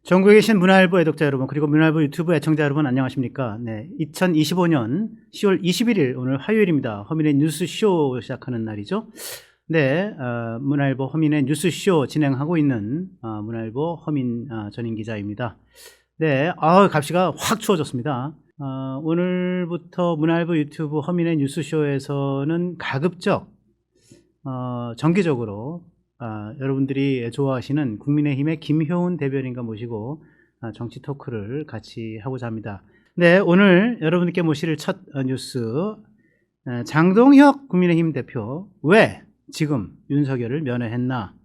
전국에 계신 문화일보 애독자 여러분, 그리고 문화일보 유튜브 애청자 여러분, 안녕하십니까? 네, 2025년 10월 21일 오늘 화요일입니다. 허민의 뉴스쇼 시작하는 날이죠. 네, 문화일보 허민의 뉴스쇼 진행하고 있는 문화일보 허민 전임 기자입니다. 네, 갑시가 확 추워졌습니다. 오늘부터 문화일보 유튜브 허민의 뉴스쇼에서는 가급적 정기적으로 여러분들이 좋아하시는 국민의힘의 김효은 대변인과 모시고 정치 토크를 같이 하고자 합니다. 네, 오늘 여러분께 모실 첫 뉴스, 장동혁 국민의힘 대표 왜 지금 윤석열을 면회했나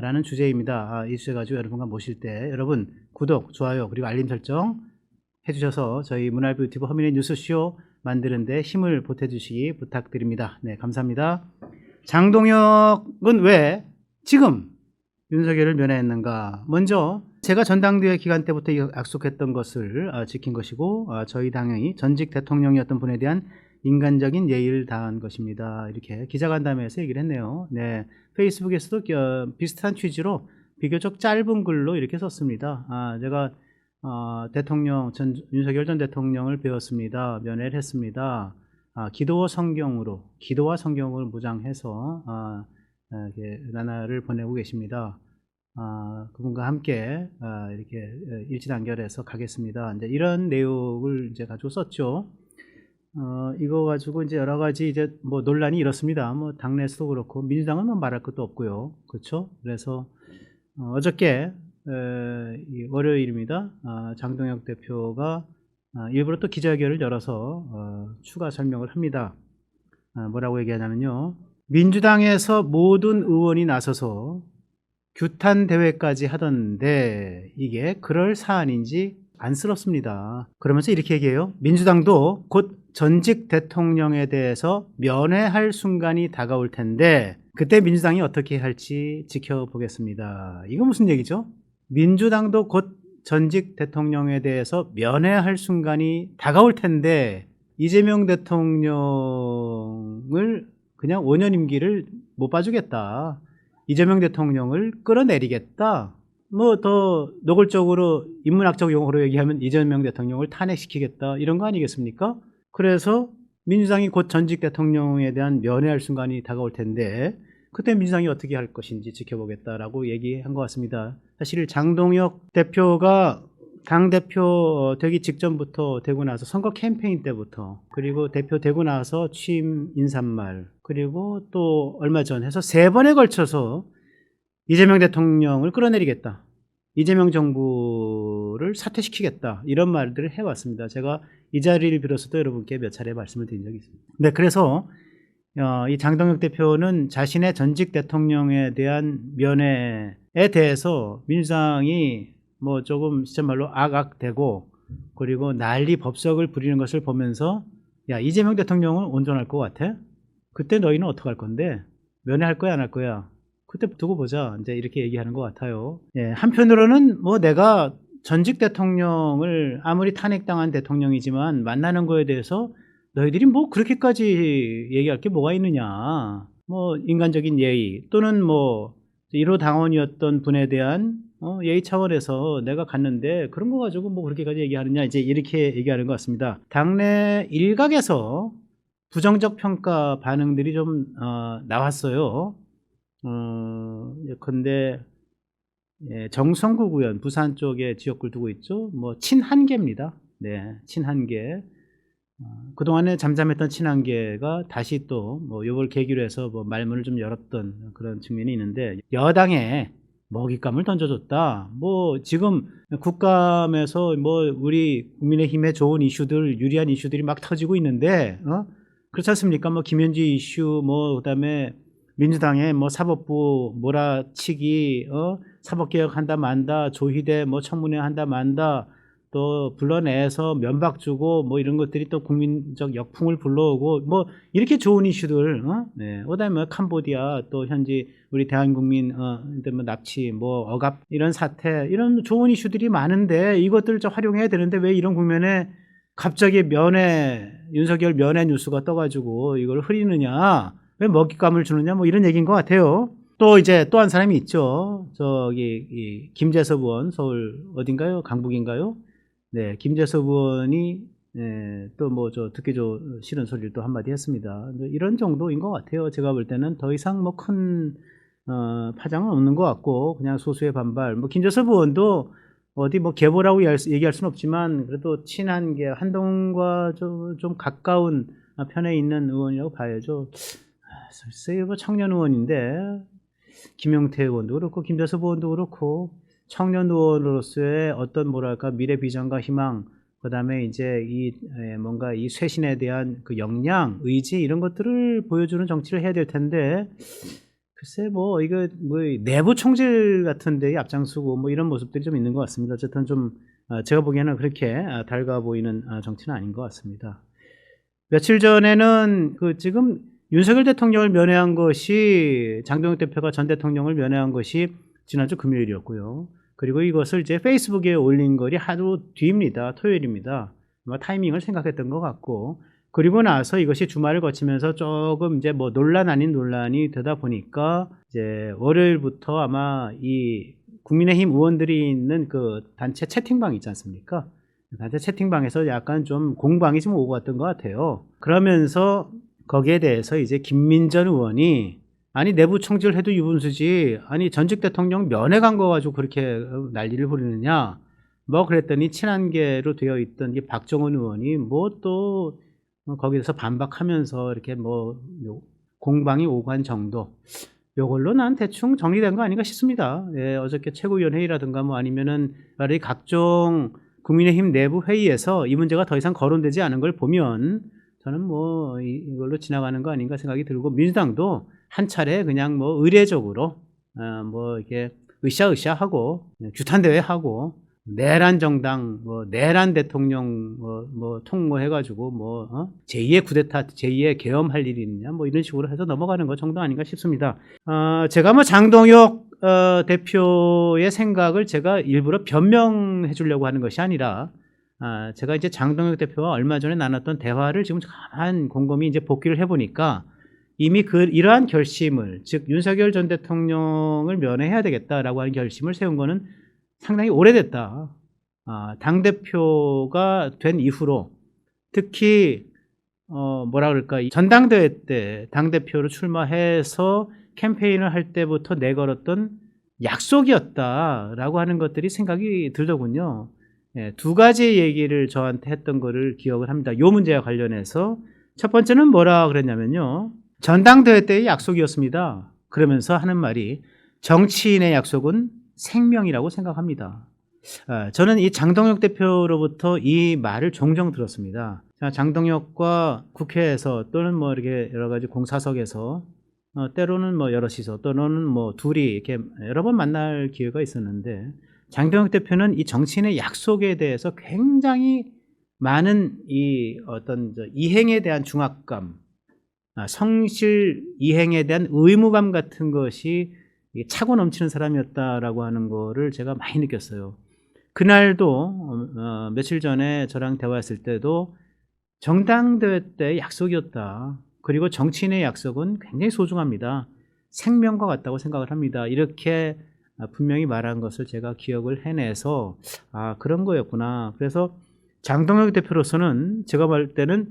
라는 주제입니다. 이 주제 가지고 여러분과 모실 때 여러분 구독, 좋아요 그리고 알림 설정 해주셔서 저희 문화일보 유튜브 허민의 뉴스쇼 만드는 데 힘을 보태주시기 부탁드립니다. 네, 감사합니다. 장동혁은 왜 지금 윤석열을 면회했는가? 먼저 제가 전당대회 기간 때부터 약속했던 것을 지킨 것이고, 저희 당연히 전직 대통령이었던 분에 대한 인간적인 예의를 다한 것입니다. 이렇게 기자간담회에서 얘기를 했네요. 네, 페이스북에서도 비슷한 취지로 비교적 짧은 글로 이렇게 썼습니다. 제가 윤석열 전 대통령을 배웠습니다. 면회를 했습니다. 기도와 성경을 무장해서 나날을 보내고 계십니다. 그분과 함께 이렇게 일치단결해서 가겠습니다. 이제 이런 내용을 이제 가지고 썼죠. 이거 가지고 이제 여러 가지 이제 뭐 논란이 이렇습니다. 뭐 당내에서도 그렇고 민주당은 뭐 말할 것도 없고요. 그렇죠? 그래서 어저께 월요일입니다. 장동혁 대표가 일부러 또 기자회견을 열어서 추가 설명을 합니다. 뭐라고 얘기하냐면요. 민주당에서 모든 의원이 나서서 규탄 대회까지 하던데 이게 그럴 사안인지 안쓰럽습니다. 그러면서 이렇게 얘기해요. 민주당도 곧 전직 대통령에 대해서 면회할 순간이 다가올 텐데 그때 민주당이 어떻게 할지 지켜보겠습니다. 이거 무슨 얘기죠? 민주당도 곧 전직 대통령에 대해서 면회할 순간이 다가올 텐데 이재명 대통령을 그냥 5년 임기를 못 봐주겠다. 이재명 대통령을 끌어내리겠다. 뭐 더 노골적으로 인문학적 용어로 얘기하면 이재명 대통령을 탄핵시키겠다. 이런 거 아니겠습니까? 그래서 민주당이 곧 전직 대통령에 대한 면회할 순간이 다가올 텐데 그때 민주당이 어떻게 할 것인지 지켜보겠다라고 얘기한 것 같습니다. 사실 장동혁 대표가 당대표 되기 직전부터 되고 나서 선거 캠페인 때부터 그리고 대표 되고 나서 취임 인사말 그리고 또 얼마 전 해서 3번에 걸쳐서 이재명 대통령을 끌어내리겠다. 이재명 정부를 사퇴시키겠다. 이런 말들을 해왔습니다. 제가 이 자리를 빌어서도 여러분께 몇 차례 말씀을 드린 적이 있습니다. 네, 그래서 이 장동혁 대표는 자신의 전직 대통령에 대한 면회에 대해서 민주당이 뭐 조금 진짜 말로 악악대고 그리고 난리 법석을 부리는 것을 보면서 야, 이재명 대통령은 온전할 것 같아? 그때 너희는 어떡할 건데? 면회할 거야 안 할 거야? 그때 두고 보자. 이제 이렇게 얘기하는 것 같아요. 예, 한편으로는 뭐 내가 전직 대통령을 아무리 탄핵당한 대통령이지만 만나는 거에 대해서 너희들이 뭐 그렇게까지 얘기할 게 뭐가 있느냐. 뭐 인간적인 예의 또는 뭐 1호 당원이었던 분에 대한 예의 차원에서 내가 갔는데 그런 거 가지고 뭐 그렇게까지 얘기하느냐 이제 이렇게 얘기하는 것 같습니다. 당내 일각에서 부정적 평가 반응들이 좀 나왔어요. 근데 정성국 의원 부산 쪽에 지역구를 두고 있죠. 뭐 친한계입니다. 네, 친한계. 그동안에 잠잠했던 친한계가 다시 또 뭐 요걸 계기로 해서 뭐 말문을 좀 열었던 그런 측면이 있는데 여당에 먹잇감을 던져줬다. 뭐 지금 국감에서 뭐 우리 국민의힘에 좋은 이슈들 유리한 이슈들이 막 터지고 있는데 그렇지 않습니까? 뭐 김현지 이슈 뭐 그다음에 민주당의 뭐 사법부 몰아치기 사법개혁 한다 만다 조희대 뭐 청문회 한다 만다 또 불러내서 면박 주고 뭐 이런 것들이 또 국민적 역풍을 불러오고 뭐 이렇게 좋은 이슈들 네. 그다음에 캄보디아 또 현지 우리 대한국민 뭐 납치 뭐 억압 이런 사태 이런 좋은 이슈들이 많은데 이것들을 좀 활용해야 되는데 왜 이런 국면에 갑자기 윤석열 면회 뉴스가 떠가지고 이걸 흐리느냐 왜 먹잇감을 주느냐 뭐 이런 얘기인 것 같아요. 또 이제 또 한 사람이 있죠. 저기 이 김재섭 의원 서울 어딘가요? 강북인가요? 네, 김재섭 의원이 또 뭐 저 듣기 싫은 소리를 또 한마디 했습니다. 이런 정도인 것 같아요. 제가 볼 때는 더 이상 뭐 큰 파장은 없는 것 같고 그냥 소수의 반발. 뭐 김재섭 의원도 어디 뭐 계보라고 얘기할 수는 없지만 그래도 친한 게 한동훈과 좀 가까운 편에 있는 의원이라고 봐야죠. 글쎄요, 뭐 청년 의원인데 김용태 의원도 그렇고 김재섭 의원도 그렇고 청년 의원으로서의 어떤 뭐랄까 미래 비전과 희망, 그다음에 이제 이 뭔가 이 쇄신에 대한 그 역량, 의지 이런 것들을 보여주는 정치를 해야 될 텐데 글쎄 뭐 이거 뭐 내부 총질 같은 데에 앞장서고 뭐 이런 모습들이 좀 있는 것 같습니다. 어쨌든 좀 제가 보기에는 그렇게 달가 보이는 정치는 아닌 것 같습니다. 며칠 전에는 그 지금 윤석열 대통령을 면회한 것이 장동혁 대표가 전 대통령을 면회한 것이 지난주 금요일이었고요. 그리고 이것을 이제 페이스북에 올린 거리 하루 뒤입니다. 토요일입니다. 아마 타이밍을 생각했던 것 같고, 그리고 나서 이것이 주말을 거치면서 조금 이제 뭐 논란 아닌 논란이 되다 보니까 이제 월요일부터 아마 이 국민의힘 의원들이 있는 그 단체 채팅방 있지 않습니까? 단체 채팅방에서 약간 좀 공방이 좀 오고 갔던 것 같아요. 그러면서 거기에 대해서 이제 김민전 의원이 아니 내부 총질을 해도 유분수지 아니 전직 대통령 면회 간 거 가지고 그렇게 난리를 부리느냐 뭐 그랬더니 친한계로 되어 있던 이 박정원 의원이 뭐 또 거기서 반박하면서 이렇게 뭐 공방이 오고 간 정도, 요걸로 난 대충 정리된 거 아닌가 싶습니다. 예, 어저께 최고위원 회의라든가 뭐 아니면은 각종 국민의힘 내부 회의에서 이 문제가 더 이상 거론되지 않은 걸 보면 저는 뭐 이걸로 지나가는 거 아닌가 생각이 들고, 민주당도 한 차례 그냥 뭐 의례적으로 뭐 이렇게 으쌰으쌰하고 규탄대회하고 내란 정당 뭐 내란 대통령 뭐 통모해가지고 뭐 제2의 쿠데타 제2의 계엄할 일이 있느냐 뭐 이런 식으로 해서 넘어가는 것 정도 아닌가 싶습니다. 제가 뭐 장동혁 대표의 생각을 제가 일부러 변명해 주려고 하는 것이 아니라 제가 이제 장동혁 대표와 얼마 전에 나눴던 대화를 지금 가만 곰곰이 이제 복기를 해보니까 이미 이러한 결심을, 즉 윤석열 전 대통령을 면회해야 되겠다라고 하는 결심을 세운 거는 상당히 오래됐다. 당대표가 된 이후로 특히 뭐라 그럴까, 전당대회 때 당대표로 출마해서 캠페인을 할 때부터 내걸었던 약속이었다라고 하는 것들이 생각이 들더군요. 예, 두 가지 얘기를 저한테 했던 거를 기억을 합니다. 이 문제와 관련해서 첫 번째는 뭐라 그랬냐면요, 전당대회 때의 약속이었습니다. 그러면서 하는 말이 정치인의 약속은 생명이라고 생각합니다. 저는 이 장동혁 대표로부터 이 말을 종종 들었습니다. 장동혁과 국회에서 또는 뭐 이렇게 여러 가지 공사석에서 때로는 뭐 여럿이서 또는 뭐 둘이 이렇게 여러 번 만날 기회가 있었는데, 장동혁 대표는 이 정치인의 약속에 대해서 굉장히 많은 이 어떤 이행에 대한 중압감, 성실 이행에 대한 의무감 같은 것이 차고 넘치는 사람이었다라고 하는 거를 제가 많이 느꼈어요. 그날도 며칠 전에 저랑 대화했을 때도 정당대회 때 약속이었다. 그리고 정치인의 약속은 굉장히 소중합니다. 생명과 같다고 생각을 합니다. 이렇게 분명히 말한 것을 제가 기억을 해내서 그런 거였구나. 그래서 장동혁 대표로서는 제가 볼 때는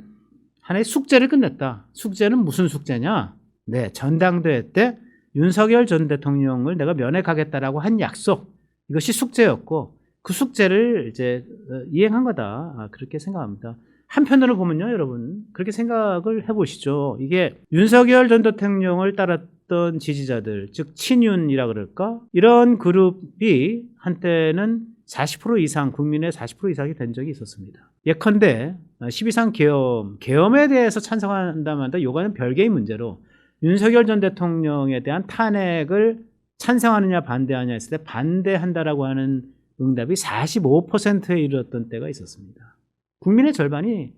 하나의 숙제를 끝냈다. 숙제는 무슨 숙제냐? 네, 전당대회 때 윤석열 전 대통령을 내가 면회 가겠다라고 한 약속, 이것이 숙제였고 그 숙제를 이제 이행한 거다. 그렇게 생각합니다. 한편으로 보면요, 여러분, 그렇게 생각을 해보시죠. 이게 윤석열 전 대통령을 따랐던 지지자들, 즉 친윤이라 그럴까? 이런 그룹이 한때는 40% 이상, 국민의 40% 이상이 된 적이 있었습니다. 예컨대 12.3 계엄에 대해서 찬성한다면 요거는 별개의 문제로 윤석열 전 대통령에 대한 탄핵을 찬성하느냐 반대하느냐 했을 때 반대한다라고 하는 응답이 45%에 이르렀던 때가 있었습니다. 국민의 절반이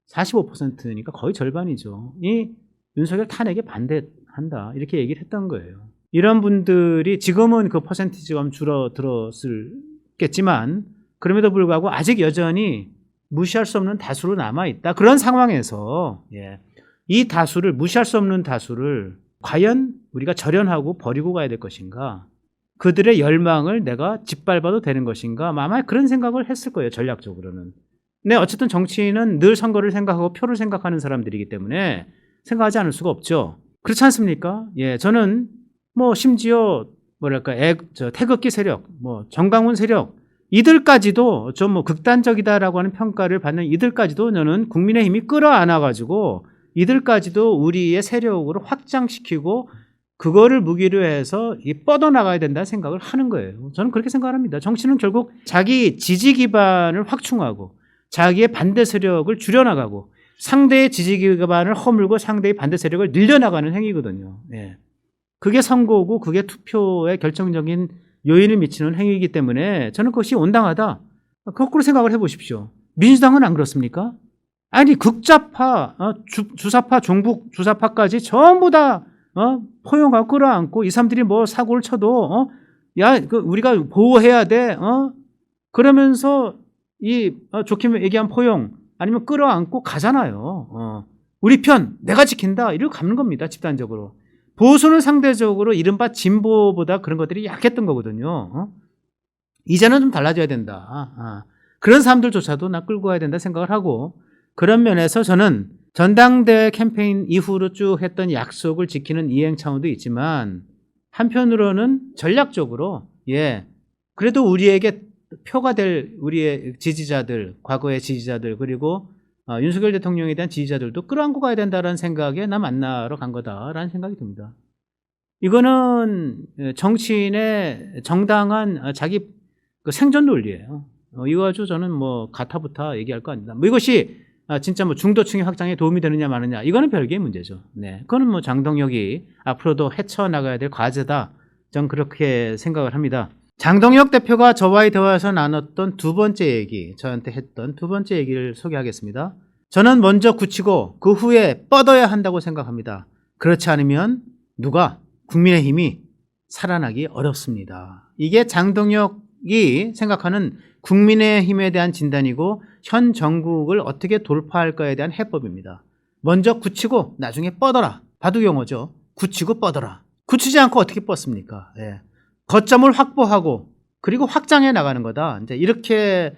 45%니까 거의 절반이죠. 이 윤석열 탄핵에 반대한다, 이렇게 얘기를 했던 거예요. 이런 분들이 지금은 그 퍼센티지가 좀 줄어들었겠지만 그럼에도 불구하고 아직 여전히 무시할 수 없는 다수로 남아있다. 그런 상황에서 이 다수를, 무시할 수 없는 다수를 과연 우리가 절연하고 버리고 가야 될 것인가? 그들의 열망을 내가 짓밟아도 되는 것인가? 아마 그런 생각을 했을 거예요. 전략적으로는. 네, 어쨌든 정치인은 늘 선거를 생각하고 표를 생각하는 사람들이기 때문에 생각하지 않을 수가 없죠. 그렇지 않습니까? 예, 저는 뭐 심지어 뭐랄까 태극기 세력, 뭐 정강훈 세력 이들까지도 좀 뭐 극단적이다라고 하는 평가를 받는 이들까지도 저는 국민의힘이 끌어안아 가지고 이들까지도 우리의 세력으로 확장시키고 그거를 무기로 해서 뻗어나가야 된다는 생각을 하는 거예요. 저는 그렇게 생각합니다. 정치는 결국 자기 지지 기반을 확충하고 자기의 반대 세력을 줄여나가고 상대의 지지 기반을 허물고 상대의 반대 세력을 늘려나가는 행위거든요. 예. 그게 선거고 그게 투표에 결정적인 요인을 미치는 행위이기 때문에 저는 그것이 온당하다. 거꾸로 생각을 해보십시오. 민주당은 안 그렇습니까? 아니 극좌파, 주사파, 종북 주사파까지 전부 다 포용하고 끌어안고 이 사람들이 뭐 사고를 쳐도 우리가 보호해야 돼. 그러면서 좋게 얘기한 포용 아니면 끌어안고 가잖아요. 우리 편 내가 지킨다 이러고 가는 겁니다. 집단적으로. 보수는 상대적으로 이른바 진보보다 그런 것들이 약했던 거거든요. 이제는 좀 달라져야 된다. 그런 사람들조차도 나 끌고 가야 된다 생각을 하고 그런 면에서 저는 전당대회 캠페인 이후로 쭉 했던 약속을 지키는 이행 차원도 있지만 한편으로는 전략적으로 그래도 우리에게 표가 될 우리의 지지자들, 과거의 지지자들 그리고 윤석열 대통령에 대한 지지자들도 끌어안고 가야 된다는 생각에 나 만나러 간 거다라는 생각이 듭니다. 이거는 정치인의 정당한 자기 생존 논리예요. 이거 가지고 저는 뭐 가타부타 얘기할 거 아닙니다. 뭐 이것이 진짜 뭐 중도층의 확장에 도움이 되느냐 마느냐 이거는 별개의 문제죠. 네, 그거는 뭐 장동혁이 앞으로도 헤쳐나가야 될 과제다. 전 그렇게 생각을 합니다. 장동혁 대표가 저와의 대화에서 나눴던 두 번째 얘기, 저한테 했던 두 번째 얘기를 소개하겠습니다. 저는 먼저 굳히고 그 후에 뻗어야 한다고 생각합니다. 그렇지 않으면 누가 국민의힘이 살아나기 어렵습니다. 이게 장동혁이 생각하는 국민의힘에 대한 진단이고 현 정국을 어떻게 돌파할까에 대한 해법입니다. 먼저 굳히고 나중에 뻗어라. 바둑 용어죠. 굳히고 뻗어라. 굳히지 않고 어떻게 뻗습니까? 거점을 확보하고 그리고 확장해 나가는 거다. 이제 이렇게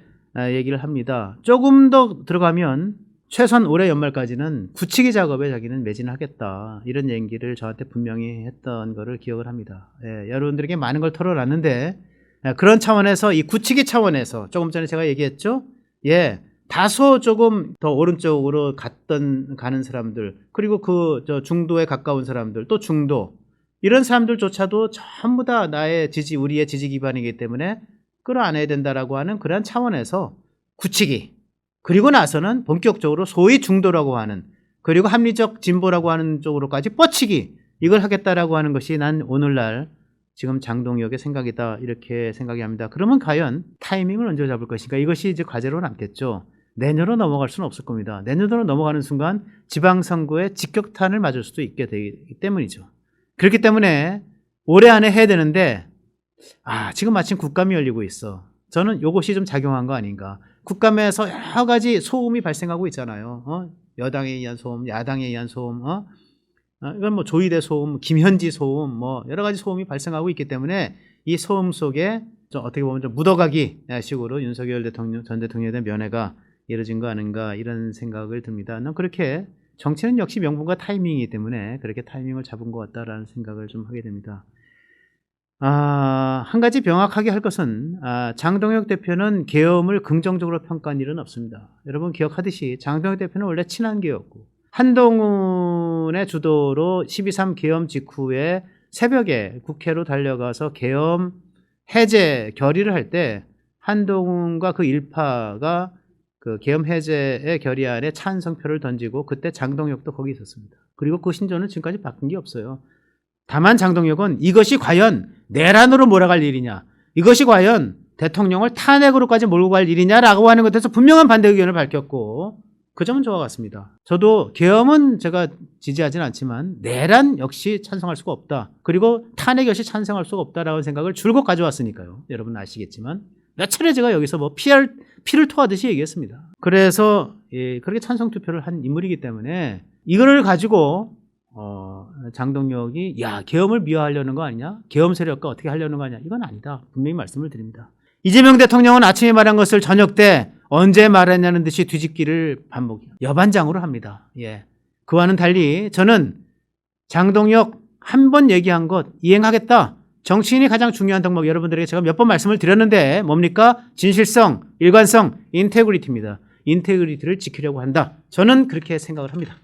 얘기를 합니다. 조금 더 들어가면 최소한 올해 연말까지는 굳히기 작업에 자기는 매진하겠다. 이런 얘기를 저한테 분명히 했던 거를 기억을 합니다. 여러분들에게 많은 걸 털어놨는데 그런 차원에서 이 굳히기 차원에서 조금 전에 제가 얘기했죠. 다소 조금 더 오른쪽으로 가는 사람들 그리고 저 중도에 가까운 사람들 또 중도 이런 사람들조차도 전부 다 우리의 지지 기반이기 때문에 끌어안아야 된다라고 하는 그런 차원에서 굳히기 그리고 나서는 본격적으로 소위 중도라고 하는 그리고 합리적 진보라고 하는 쪽으로까지 뻗치기 이걸 하겠다라고 하는 것이 난 오늘날 지금 장동혁의 생각이다 이렇게 생각이 합니다. 그러면 과연 타이밍을 언제 잡을 것인가 이것이 이제 과제로 남겠죠. 내년으로 넘어갈 수는 없을 겁니다. 내년으로 넘어가는 순간 지방선거에 직격탄을 맞을 수도 있게 되기 때문이죠. 그렇기 때문에 올해 안에 해야 되는데 지금 마침 국감이 열리고 있어. 저는 이것이 좀 작용한 거 아닌가. 국감에서 여러 가지 소음이 발생하고 있잖아요. 여당에 의한 소음, 야당에 의한 소음, 이건 뭐 조희대 소음, 김현지 소음, 뭐 여러 가지 소음이 발생하고 있기 때문에 이 소음 속에 좀 어떻게 보면 좀 묻어가기 식으로 윤석열 전 대통령에 대한 면회가 이루어진 거 아닌가 이런 생각을 듭니다. 그렇게 정치는 역시 명분과 타이밍이기 때문에 그렇게 타이밍을 잡은 것 같다라는 생각을 좀 하게 됩니다. 한 가지 명확하게 할 것은 장동혁 대표는 계엄을 긍정적으로 평가한 일은 없습니다. 여러분 기억하듯이 장동혁 대표는 원래 친한계였고 한동훈의 주도로 12.3 계엄 직후에 새벽에 국회로 달려가서 계엄 해제 결의를 할 때 한동훈과 그 일파가 그 계엄 해제의 결의안에 찬성표를 던지고 그때 장동혁도 거기 있었습니다. 그리고 그 신조는 지금까지 바뀐 게 없어요. 다만 장동혁은 이것이 과연 내란으로 몰아갈 일이냐 이것이 과연 대통령을 탄핵으로까지 몰고 갈 일이냐라고 하는 것에서 분명한 반대 의견을 밝혔고 그 점은 좋아 같습니다. 저도 계엄은 제가 지지하지는 않지만 내란 역시 찬성할 수가 없다. 그리고 탄핵 역시 찬성할 수가 없다라는 생각을 줄곧 가져왔으니까요. 여러분 아시겠지만 몇 차례 제가 여기서 뭐 피를 토하듯이 얘기했습니다. 그래서 그렇게 찬성 투표를 한 인물이기 때문에 이거를 가지고 장동혁이 야 계엄을 미화하려는 거 아니냐? 계엄 세력과 어떻게 하려는 거 아니냐? 이건 아니다. 분명히 말씀을 드립니다. 이재명 대통령은 아침에 말한 것을 저녁 때 언제 말했냐는 듯이 뒤집기를 반복해요. 여반장으로 합니다. 예. 그와는 달리 저는 장동혁 한 번 얘기한 것 이행하겠다. 정치인이 가장 중요한 덕목 여러분들에게 제가 몇 번 말씀을 드렸는데 뭡니까? 진실성, 일관성, 인테그리티입니다. 인테그리티를 지키려고 한다. 저는 그렇게 생각을 합니다.